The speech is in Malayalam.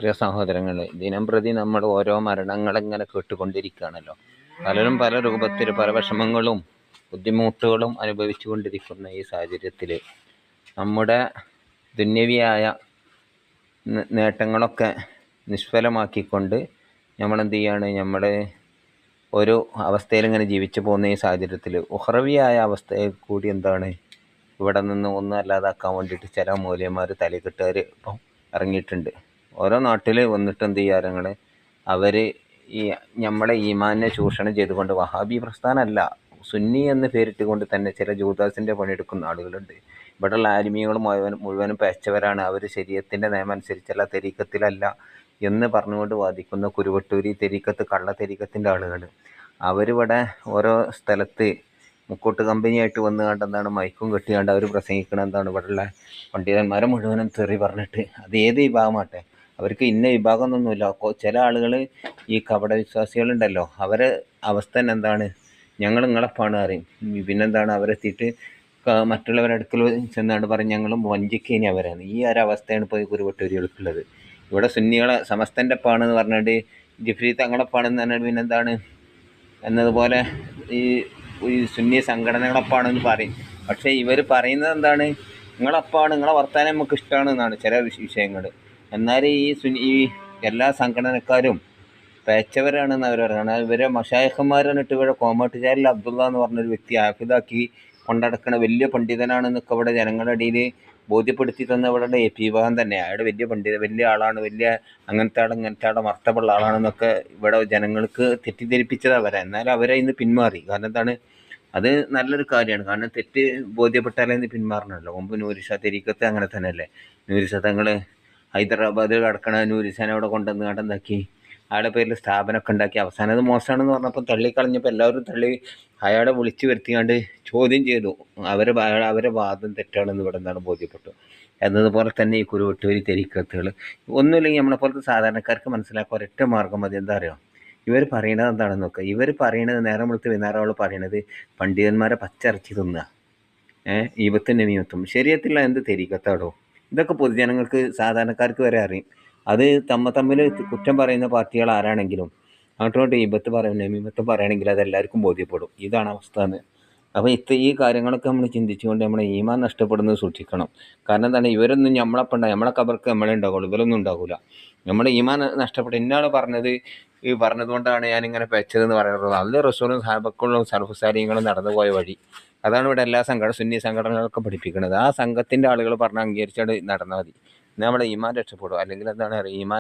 പ്രിയ സഹോദരങ്ങളെ, ദിനംപ്രതി നമ്മൾ ഓരോ മരണങ്ങളിങ്ങനെ കേട്ടുകൊണ്ടിരിക്കുകയാണല്ലോ. പലരും പല രൂപത്തിൽ പല വിഷമങ്ങളും ബുദ്ധിമുട്ടുകളും അനുഭവിച്ചു കൊണ്ടിരിക്കുന്ന ഈ സാഹചര്യത്തിൽ നമ്മുടെ ദുന്യവിയായ നേട്ടങ്ങളൊക്കെ നിഷ്ഫലമാക്കിക്കൊണ്ട് നമ്മളെന്ത് ചെയ്യാണ്, നമ്മൾ ഒരു അവസ്ഥയിൽ ഇങ്ങനെ ജീവിച്ചു പോകുന്ന ഈ സാഹചര്യത്തിൽ ഉഹ്റവിയായ അവസ്ഥയെ കൂടി എന്താണ് ഇവിടെ നിന്ന് ഒന്നും അല്ലാതാക്കാൻ വേണ്ടിയിട്ട് ചില മൂല്യന്മാർ തലക്കെട്ടുകാർ ഇപ്പം ഇറങ്ങിയിട്ടുണ്ട്. ഓരോ നാട്ടിൽ വന്നിട്ട് എന്ത് ചെയ്യാറങ്ങൾ അവർ ഈ നമ്മളെ ഈമാനെ ചൂഷണം ചെയ്തുകൊണ്ട്, വഹാബി പ്രസ്ഥാനമല്ല സുന്നി എന്ന് പേരിട്ടുകൊണ്ട് തന്നെ ചില ജൂദാസിൻ്റെ പണിയെടുക്കുന്ന ആളുകളുണ്ട്. ഇവിടെയുള്ള ആലിമീങ്ങൾ മുഴുവനും പഴച്ചവരാണ്, അവർ ശരീഅത്തിൻ്റെ നിയമം അനുസരിച്ചല്ല, തെരീക്കത്തിലല്ല എന്ന് പറഞ്ഞുകൊണ്ട് വാദിക്കുന്ന കുരുവട്ടൂരി തെരീക്കത്ത് കള്ള തെരീക്കത്തിൻ്റെ ആളുകൾ. അവരിവിടെ ഓരോ സ്ഥലത്ത് മുക്കൂട്ട് കമ്പനിയായിട്ട് വന്ന് കണ്ട് എന്താണ് മൈക്കും കെട്ടിയാണ്ട് അവർ പ്രസംഗിക്കണം എന്താണ് ഇവിടെയുള്ള പണ്ഡിതന്മാരെ മുഴുവനും തെറി പറഞ്ഞിട്ട്. അത് ഏത് വിഭാഗമാട്ടെ, അവർക്ക് ഇന്ന വിഭാഗമൊന്നുമില്ല. ചില ആളുകൾ ഈ കപട വിശ്വാസികളുണ്ടല്ലോ, അവരെ അവസ്ഥ തന്നെ എന്താണ്, ഞങ്ങൾ നിങ്ങളെപ്പാണ് അറിയും. പിന്നെന്താണ് അവരെത്തിയിട്ട് മറ്റുള്ളവരുടെ അടുക്കൽ ചെന്നാണ്ട് പറയും ഞങ്ങളും വഞ്ചിക്കേനി അവരാണ്. ഈ ഒരവസ്ഥയാണ് ഇപ്പോൾ ഈ കുരുവട്ടൂരികൾക്കുള്ളത്. ഇവിടെ സുന്നികളെ സമസ്തൻ്റെ പാണെന്ന് പറഞ്ഞിട്ട് ജിഫ്രി തങ്ങളെപ്പാണെന്ന് പറഞ്ഞിട്ട് പിന്നെന്താണ് എന്നതുപോലെ ഈ സുന്നി സംഘടനകളപ്പാണെന്ന് പറയും. പക്ഷേ ഇവർ പറയുന്നത് എന്താണ്, നിങ്ങളപ്പാണ്, നിങ്ങളെ വർത്താനം നമുക്ക് ഇഷ്ടമാണെന്നാണ് ചില വിഷയങ്ങൾ. എന്നാൽ ഈ എല്ലാ സംഘടനക്കാരും പേച്ചവരാണെന്ന് അവർ പറയുന്നത്. ഇവരെ മഷായഖന്മാർ എന്നിട്ട് ഇവിടെ കോമാട്ടുചാരിൽ അബ്ദുള്ള എന്ന് പറഞ്ഞൊരു വ്യക്തി ആഫിദാക്കി കൊണ്ടടക്കണ വലിയ പണ്ഡിതനാണെന്നൊക്കെ ഇവിടെ ജനങ്ങളുടെ ഇടയിൽ ബോധ്യപ്പെടുത്തി തന്ന ഇവിടെ എ പി വിഭാഗം തന്നെ. അയാളുടെ വലിയ ആളാണ്, വലിയ അങ്ങനത്തെ ആളെ മർത്തബുള്ള ആളാണെന്നൊക്കെ ഇവിടെ ജനങ്ങൾക്ക് തെറ്റിദ്ധരിപ്പിച്ചത് അവരെ. എന്നാലും അവരെ ഇന്ന് പിന്മാറി. കാരണം എന്താണ്, അത് നല്ലൊരു കാര്യമാണ്. കാരണം തെറ്റ് ബോധ്യപ്പെട്ടാലേ ഇന്ന് പിന്മാറണമല്ലോ. മുമ്പ് നൂരിഷ തെരീക്കത്ത് അങ്ങനെ തന്നെയല്ലേ. നൂരിഷ തങ്ങൾ ഹൈദരാബാദിൽ കിടക്കണ നൂരിഷാനെ അവിടെ കൊണ്ടുവന്ന് കണ്ടെന്താക്കി അയാളുടെ പേരിൽ സ്ഥാപനമൊക്കെ ഉണ്ടാക്കി. അവസാനം അത് മോശമാണെന്ന് പറഞ്ഞപ്പോൾ തള്ളിക്കളഞ്ഞപ്പോൾ എല്ലാവരും തള്ളി അയാളെ വിളിച്ചു വരുത്തിയാണ്ട് ചോദ്യം ചെയ്തു. അവരെ വാദം തെറ്റാണെന്ന് ഇവിടെ നിന്നാണ് ബോധ്യപ്പെട്ടു. എന്നതുപോലെ തന്നെ ഈ കുരുവട്ടൂരി തെരീക്കത്തുകൾ ഒന്നുമില്ലെങ്കിൽ നമ്മളെപ്പോലത്തെ സാധാരണക്കാർക്ക് മനസ്സിലാക്കാൻ ഒരൊറ്റ മാർഗ്ഗം മതി. എന്താ അറിയോ, ഇവർ പറയണത് എന്താണെന്ന് നോക്കുക. ഇവർ പറയണത് നേരം വെളുത്ത് വൈകുന്നേരം പറയണത് പണ്ഡിതന്മാരെ പച്ചറച്ചി തിന്നുക, ഈബത്തും നമീമത്തും. ശരീഅത്തില്ല എന്ത് തെരീക്കത്താടോ? ഇതൊക്കെ പൊതുജനങ്ങൾക്ക് സാധാരണക്കാർക്ക് വരെ അറിയും. അത് തമ്മിൽ കുറ്റം പറയുന്ന പാർട്ടികൾ ആരാണെങ്കിലും അങ്ങോട്ട് ഈബത്ത് പറയും നമീമത്ത് പറയുകയാണെങ്കിൽ അതെല്ലാവർക്കും ബോധ്യപ്പെടും. ഇതാണ് അവസ്ഥ എന്ന്. അപ്പോൾ ഈ കാര്യങ്ങളൊക്കെ നമ്മൾ ചിന്തിച്ചുകൊണ്ട് നമ്മളെ ഈമാൻ നഷ്ടപ്പെടുന്നത് സൂക്ഷിക്കണം. കാരണം എന്താണ്, ഇവരൊന്നും നമ്മളപ്പം നമ്മളെ കബർക്ക് നമ്മളെ ഉണ്ടാവുള്ളൂ, ഇവരൊന്നും ഉണ്ടാകില്ല. നമ്മുടെ ഈമാൻ നഷ്ടപ്പെട്ട ഇന്നാൾ പറഞ്ഞതുകൊണ്ടാണ് ഞാനിങ്ങനെ പെച്ചതെന്ന് പറയുന്നത്. അതിൽ റസൂലും സാഹബക്കളും സലഫുസാലിങ്ങളും നടന്നു പോയ വഴി അതാണ് ഇവിടെ എല്ലാ സുന്നി സംഘടനകളൊക്കെ പഠിപ്പിക്കുന്നത്. ആ സംഘത്തിൻ്റെ ആളുകൾ പറഞ്ഞ് അംഗീകരിച്ചാണ് നടന്നാൽ മതി. നമ്മുടെ ഈമാൻ രക്ഷപ്പെടും. അല്ലെങ്കിൽ എന്താണ് ഈമാൻ